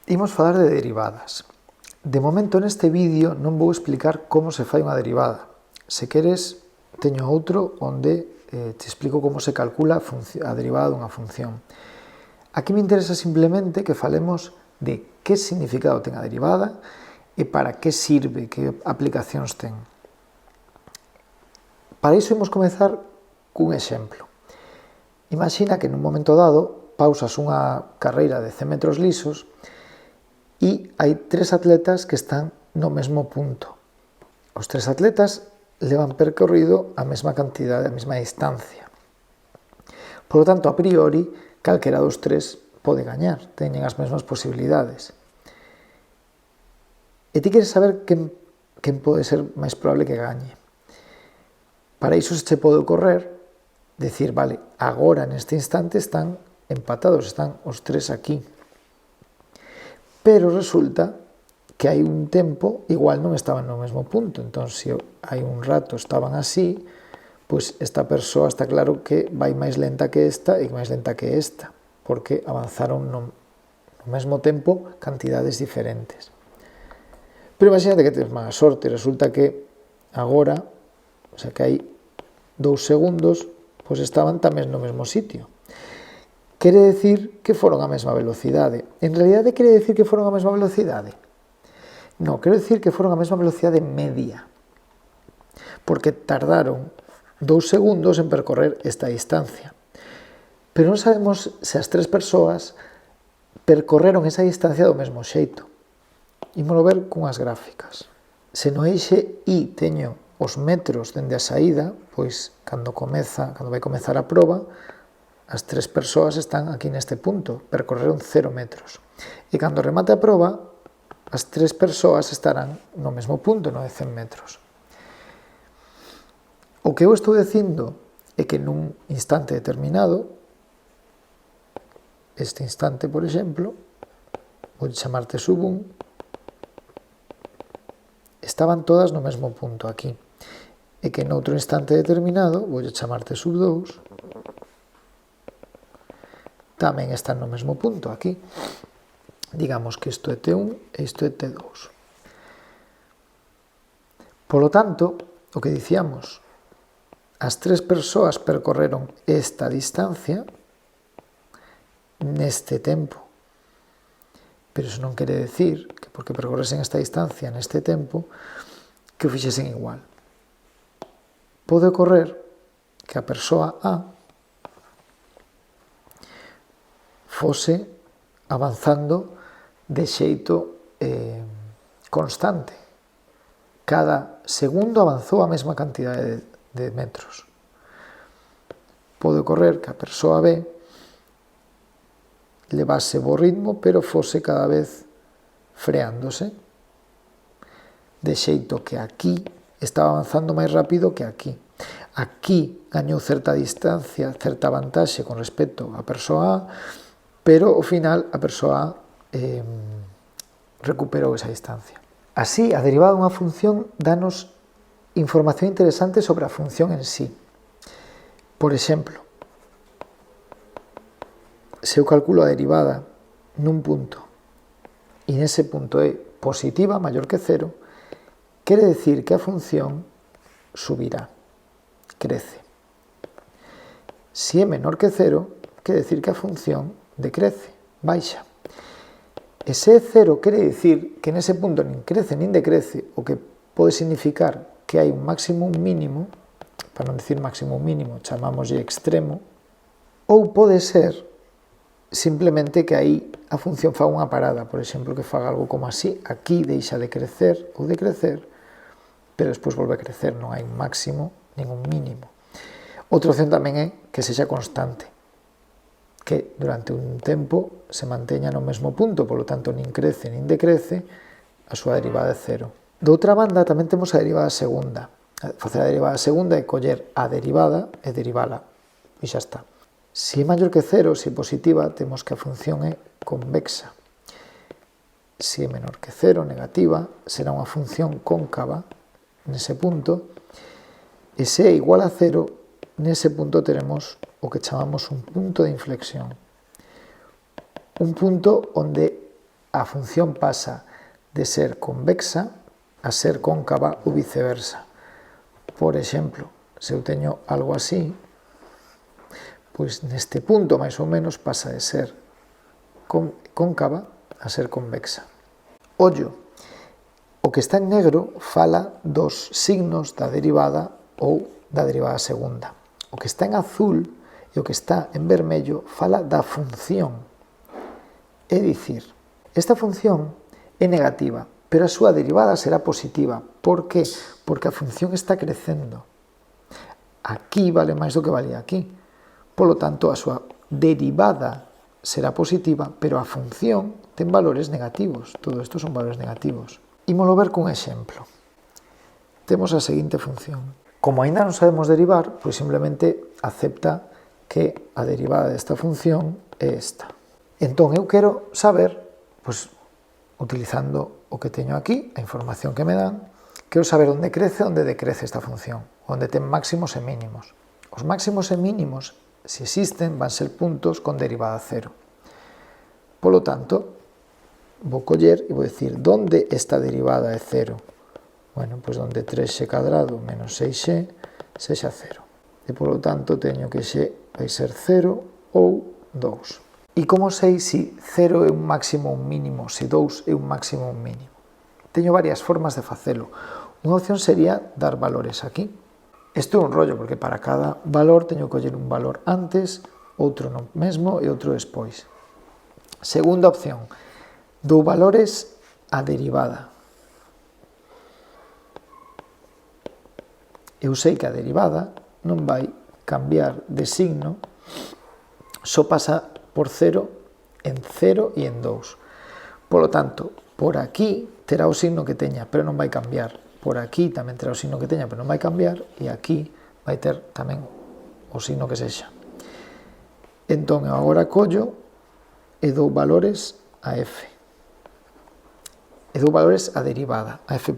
Imos falar de derivadas. De momento neste vídeo non vou explicar como se fai unha derivada. Se queres, teño outro onde te explico como se calcula a derivada dunha función. Aquí me interesa simplemente que falemos de que significado ten a derivada e para que sirve, que aplicacións ten. Para iso imos comezar cun exemplo. Imagina que nun momento dado pausas unha carreira de 100 metros lisos e hai tres atletas que están no mesmo punto. Os tres atletas levan percorrido a mesma cantidade, a mesma distancia. Por lo tanto, a priori, calquera dos tres pode gañar, teñen as mesmas posibilidades. E ti queres saber quen pode ser máis probable que gañe. Para iso se che pode ocorrer decir, vale, agora neste instante están empatados, están os tres aquí. Pero resulta que hai un tempo, igual non estaban no mesmo punto, entón se hai un rato estaban así, pois esta persoa está claro que vai máis lenta que esta e máis lenta que esta, porque avanzaron no mesmo tempo cantidades diferentes. Pero imagínate que tens mala sorte, resulta que agora, o sea que hai 2 segundos, pois estaban tamén no mesmo sitio. Quere decir que foron a mesma velocidade. En realidade quere decir que foron a mesma velocidade? Non, quero decir que foron a mesma velocidade media. Porque tardaron 2 segundos en percorrer esta distancia. Pero non sabemos se as tres persoas percorreron esa distancia do mesmo xeito. Ímolo ver cunhas gráficas. Se no eixe I teño os metros dende a saída, pois cando vai comezar a proba, as tres persoas están aquí neste punto, percorreron 0 metros. E cando remate a proba, as tres persoas estarán no mesmo punto, no de 100 metros. O que eu estou dicindo é que nun instante determinado, este instante, por exemplo, vou chamarte sub 1, estaban todas no mesmo punto aquí. E que noutro instante determinado, vou chamarte sub 2, tamén están no mesmo punto aquí. Digamos que isto é T1 e isto é T2. Por lo tanto, o que dicíamos, as tres persoas percorreron esta distancia neste tempo. Pero iso non quere decir que porque percorresen esta distancia neste tempo, que o fixesen igual. Pode ocorrer que a persoa A fose avanzando de xeito constante. Cada segundo avanzou a mesma cantidade de metros. Pode ocorrer que a persoa B levase bo ritmo, pero fose cada vez freándose, de xeito que aquí estaba avanzando máis rápido que aquí. Aquí gañou certa distancia, certa vantaxe con respecto á persoa A, pero ao final a persoa recuperou esa distancia. Así, a derivada dunha función danos información interesante sobre a función en sí. Por exemplo, se eu calculo a derivada nun punto e nese punto é positiva, maior que 0, quere decir que a función subirá, crece. Se é menor que 0, quere decir que a función decrece, baixa. E se é 0 quere dicir que nese punto nin crece nin decrece, o que pode significar que hai un máximo un mínimo, para non dicir máximo un mínimo, chamámoslle extremo, ou pode ser simplemente que aí a función faga unha parada, por exemplo, que faga algo como así, aquí deixa de crecer ou de crecer, pero despois volve a crecer, non hai un máximo nin un mínimo. Outra opción tamén é que sexa constante, que durante un tempo se manteña no mesmo punto, polo tanto nin crece nin decrece, a súa derivada é 0. Doutra banda tamén temos a derivada segunda. Facer a derivada segunda é coller a derivada e derivala, e xa está. Se é maior que 0, se é positiva, temos que a función é convexa. Se é menor que 0, negativa, será unha función cóncava nese punto, e se é igual a 0, nese punto teremos o que chamamos un punto de inflexión. Un punto onde a función pasa de ser convexa a ser cóncava ou viceversa. Por exemplo, se eu teño algo así, pois neste punto máis ou menos pasa de ser cóncava a ser convexa. Ollo, o que está en negro fala dos signos da derivada ou da derivada segunda. O que está en azul e o que está en vermello fala da función. É dicir, esta función é negativa, pero a súa derivada será positiva. Por que? Porque a función está crecendo. Aquí vale máis do que valía aquí. Polo tanto, a súa derivada será positiva, pero a función ten valores negativos. Todo isto son valores negativos. Ímolo ver cun exemplo. Temos a seguinte función. Como aínda non sabemos derivar, pois simplemente acepta que a derivada desta función é esta. Entón, eu quero saber, pois, utilizando o que teño aquí, a información que me dan, quero saber onde crece e onde decrece esta función, onde ten máximos e mínimos. Os máximos e mínimos, se existen, van ser puntos con derivada cero. Polo tanto, vou coller e vou dicir, onde esta derivada é cero? Bueno, pois onde 3x cadrado menos 6x sexa cero. E polo tanto, teño que x vai ser 0 ou 2. E como sei se 0 é un máximo ou un mínimo, se 2 é un máximo ou un mínimo? Teño varias formas de facelo. Unha opción sería dar valores aquí. Isto é un rollo, porque para cada valor teño que coller un valor antes, outro no mesmo e outro despois. Segunda opción, dou valores á derivada. Eu sei que a derivada non vai cambiar de signo, só pasa por 0 en 0 e en 2. Polo tanto, por aquí terá o signo que teña, pero non vai cambiar. Por aquí tamén terá o signo que teña, pero non vai cambiar. E aquí vai ter tamén o signo que sexa. Entón, eu agora collo e dou valores a f. E dou valores a derivada, a f'.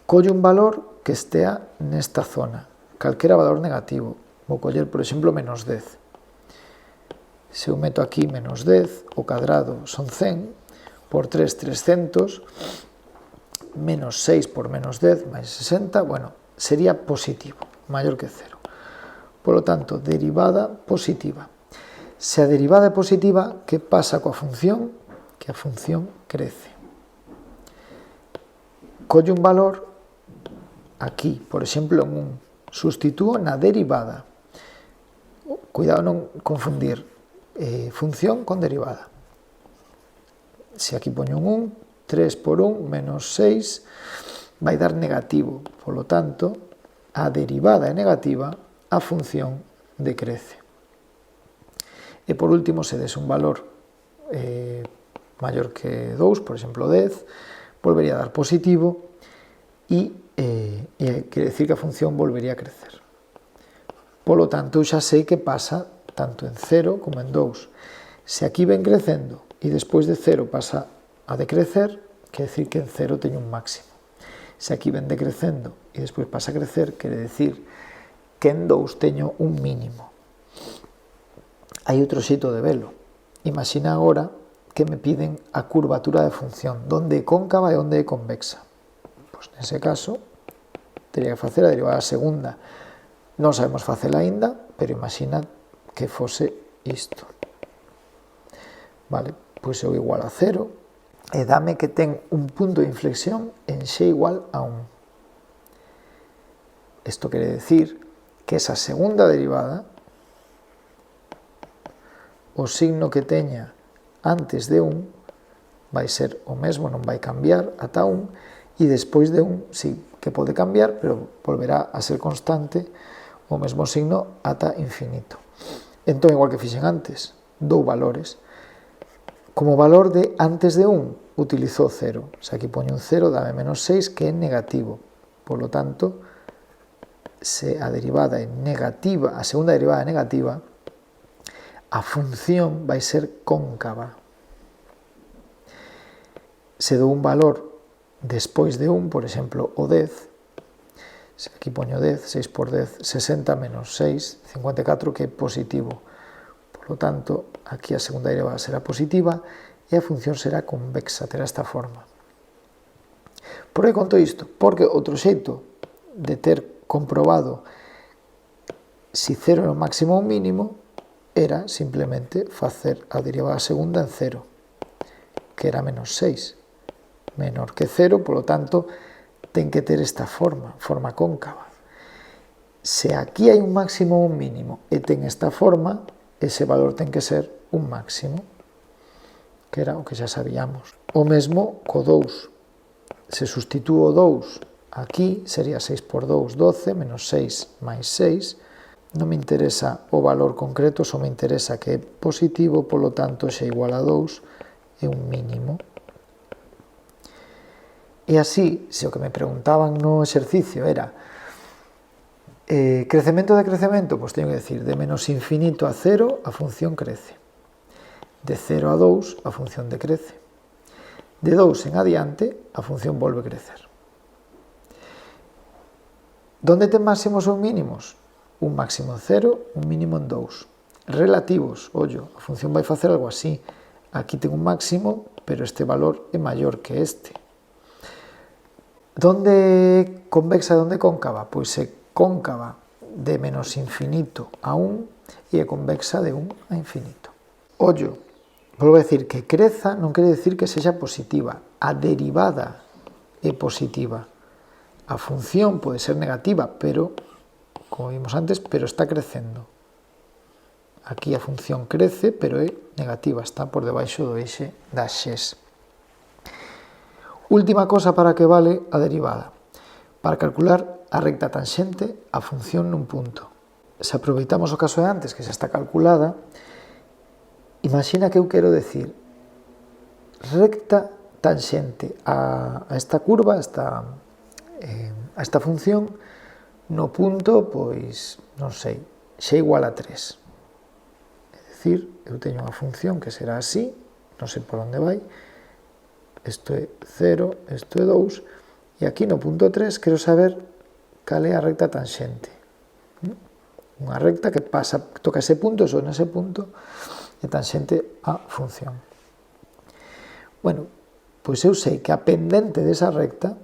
Collo un valor que estea nesta zona, calquera valor negativo. Vou coller, por exemplo, menos 10. Se eu meto aquí menos 10, o cadrado son 100, por 3, 300, menos 6 por menos 10, máis 60, bueno, sería positivo, maior que 0. Polo tanto, derivada positiva. Se a derivada é positiva, que pasa coa función? Que a función crece. Collo un valor aquí, por exemplo, en 1. Sustitúo na derivada. Cuidado non confundir función con derivada. Se aquí poño un 1, 3 por 1 menos 6 vai dar negativo. Polo tanto, a derivada é negativa, a función decrece. E por último, se des un valor maior que 2, por exemplo 10, volvería a dar positivo e quere decir que a función volvería a crecer. Polo tanto, eu xa sei que pasa tanto en 0 como en 2. Se aquí ven crecendo e despois de 0 pasa a decrecer, quere decir que en 0 teño un máximo. Se aquí ven decrecendo e despois pasa a crecer, quere decir que en 2 teño un mínimo. Hai outro xeito de velo. Imagina agora que me piden a curvatura de función, onde é cóncava e onde é convexa. Pois nese caso, teria que facer a derivada segunda. Non sabemos facela aínda, pero imagina que fose isto. Vale, pois eu igual a 0 e dame que ten un punto de inflexión en x igual a 1. Isto quere decir que esa segunda derivada, o signo que teña antes de 1 vai ser o mesmo, non vai cambiar ata 1, e despois de 1 sí que pode cambiar, pero volverá a ser constante o mesmo signo ata infinito. Entón, igual que fixen antes, dou valores. Como valor de antes de 1, utilizo 0. Se aquí poño un 0, dame menos 6, que é negativo. Por lo tanto, se a derivada é negativa, a segunda derivada é negativa, a función vai ser cóncava. Se dou un valor despois de 1, por exemplo, o 10, se aquí poño 10, 6 por 10, 60 menos 6, 54, que é positivo. Por Por lo tanto, aquí a segunda derivada será positiva e a función será convexa, terá esta forma. Por que conto isto? Porque outro xeito de ter comprobado si 0 era o máximo ou mínimo era simplemente facer a derivada segunda en 0, que era menos 6, menor que 0, polo tanto, ten que ter esta forma cóncava. Se aquí hai un máximo ou un mínimo e ten esta forma, ese valor ten que ser un máximo, que era o que xa sabíamos. O mesmo co 2. Se sustitúo o 2 aquí, sería 6 por 2, 12, menos 6 máis 6. Non me interesa o valor concreto, só me interesa que é positivo, polo tanto, xa igual a 2 é un mínimo. E así, se o que me preguntaban no exercicio era crecemento de crecemento, pois teño que decir de menos infinito a 0 a función crece. De 0 a 2 a función decrece. De 2 en adiante a función volve a crecer. Donde ten máximos ou mínimos? Un máximo en 0, un mínimo en 2. Relativos, ollo, a función vai facer algo así. Aquí ten un máximo, pero este valor é maior que este. Donde convexa e donde cóncava? Pois é cóncava de menos infinito a 1 e é convexa de 1 a infinito. Ollo, volvo a decir que creza non quere decir que sexa positiva. A derivada é positiva. A función pode ser negativa, pero, como vimos antes, pero está crecendo. Aquí a función crece, pero é negativa, está por debaixo do eixe das xes. Última cosa para que vale a derivada. Para calcular a recta tanxente a función nun punto. Se aproveitamos o caso de antes, que xa está calculada, imagina que eu quero decir recta tanxente a esta curva, a esta función, no punto, pois, non sei, xa igual a 3. É dicir, eu teño unha función que será así, non sei por onde vai, isto é 0, isto é 2, e aquí no punto 3 quero saber cal é a recta tanxente. Unha recta que pasa, toca ese punto, só nese punto, é tanxente a función. Bueno, pois eu sei que a pendente desa recta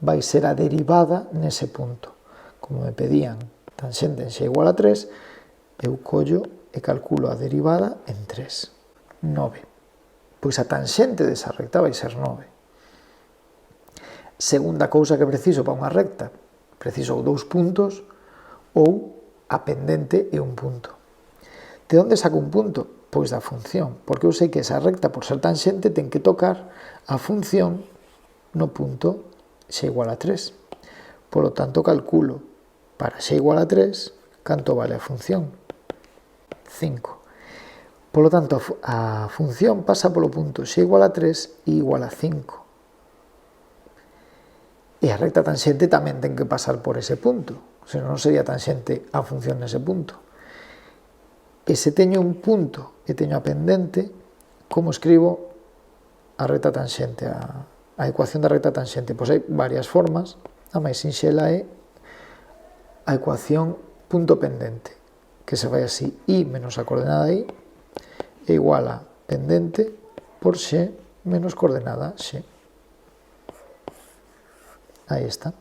vai ser a derivada nese punto. Como me pedían tanxente en x igual a 3, eu collo e calculo a derivada en 3. 9. Pois a tanxente desa recta vai ser 9. Segunda cousa que preciso para unha recta, preciso 2 puntos ou a pendente é un punto. De onde saco un punto? Pois da función, porque eu sei que esa recta, por ser tanxente, ten que tocar a función no punto x igual a 3. Por lo tanto, calculo para x igual a 3 canto vale a función. 5. Por lo tanto, a función pasa polo punto x igual a 3 e igual a 5. E a recta tanxente tamén ten que pasar por ese punto, senón non sería tanxente a función nese punto. E se teño un punto e teño a pendente, como escribo a recta tanxente, a ecuación da recta tanxente? Pois hai varias formas, a máis sinxela é a ecuación punto pendente, que se vai así, i menos a coordenada i é igual a pendente por x menos coordenada x. Aí está.